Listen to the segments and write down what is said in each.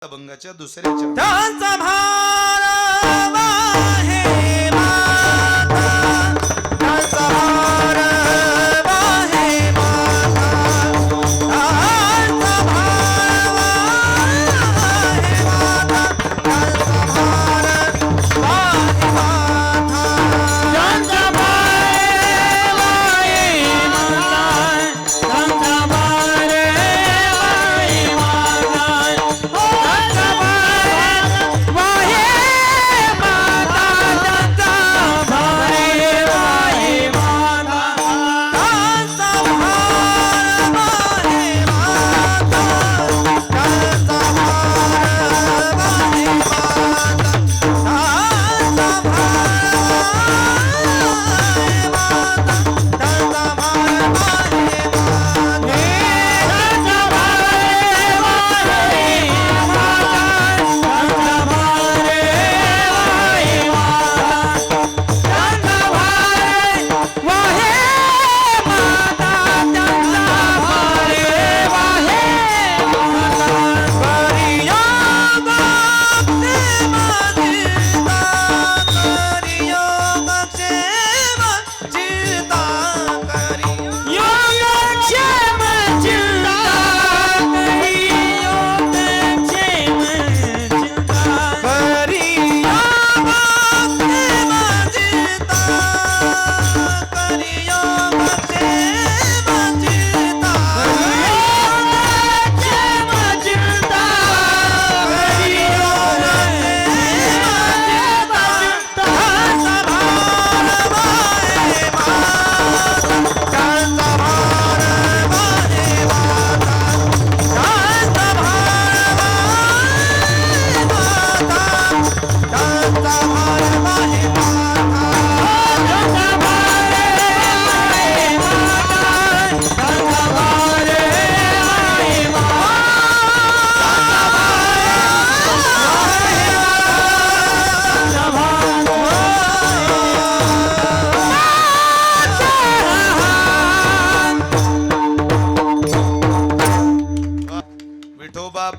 अभंगाच्या दुसऱ्या चरणात त्यांचा भार वाहे माता, त्यांचा भार वाहे माता, त्यांचा भार वाहे माता, त्यांचा भार वाहे माता, त्यांचा भार वाहे माता, त्यांचा भार वाहे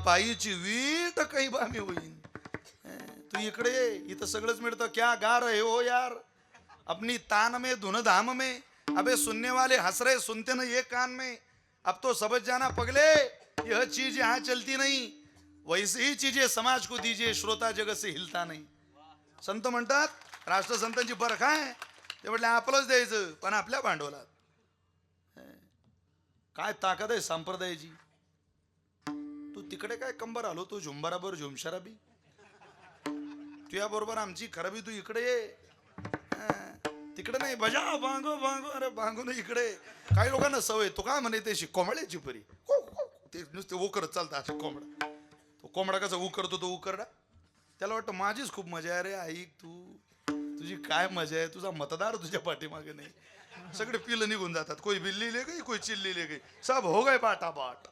पायीची वीट काही बामी होईन. तू इकडे ये, इथं सगळंच मिळतं. क्या गा रहे हो यार, अपनी तान में धुन धाम में. अबे सुनने वाले हंस रहे, सुनते ना ये कान में. अब तो समझ जाना पगले, यह चीज यहाँ चलती नहीं. वैसे ही चीजें समाज को दीजिए, श्रोता जगत से हिलता नहीं. संत म्हणतात राष्ट्रसंतांची बरखा आहे ते म्हटले आपलंच द्यायचं, पण आपल्या भांडवलात. काय ताकद आहे संप्रदायाची. तू तिकडे काय कंबर आलो, तू झुंबाराबर झुमशाराबी. तुझ्या बरोबर आमची खराबी, तू इकडे ये. तिकडे नाही बजा बांगो बांगो, अरे बांगो ना इकडे. काही लोकांना सवय, तो काय म्हणे ते कोंबड्याची परी, ते नुसते उकरत चालतं असे कोंबडा. तो कोंबडा कसा उकरतो, तो उकरडा. त्याला वाटतं माझीच खूप मजा आहे रे. ऐक तू, तुझी काय मजा आहे, तुझा मतदार तुझ्या पाठीमागे नाही. सगळे पिलं निघून जातात, कोई बिल्ली ले गई, कोई चिल्ली ले गई, सब हो गए बाटाबाट.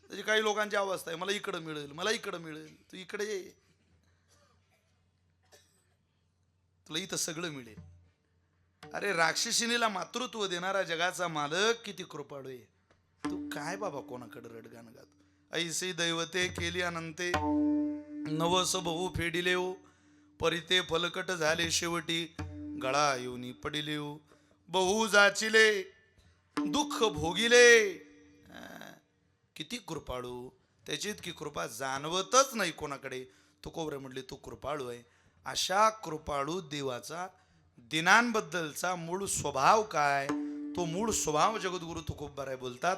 त्याची काही लोकांची अवस्था आहे, मला इकडं मिळेल, मला इकडं मिळेल. तू इकडे ये, तुला इथं सगळं मिळेल. अरे राक्षसिनीला मातृत्व देणारा जगाचा मालक किती कृपाळू आहे. तू काय बाबा कोणाकडे रडगाण गात. ऐसे दैवते केली अनंते, नवस बहु फेडिले हो. परिते फलकट झाले शेवटी, गळा येऊनी पडिले हो. बहु जाचिले दुःख भोगिले. किती कृपाळू, त्याची इतकी कृपा जाणवतच नाही कोणाकडे. तुकोबरे म्हटले तू कृपाळू आहे. अशा कृपाळू देवाचा दिनांबद्दलचा मूळ स्वभाव काय, तो मूळ स्वभाव जगद्गुरु तुकोबराय बोलतात.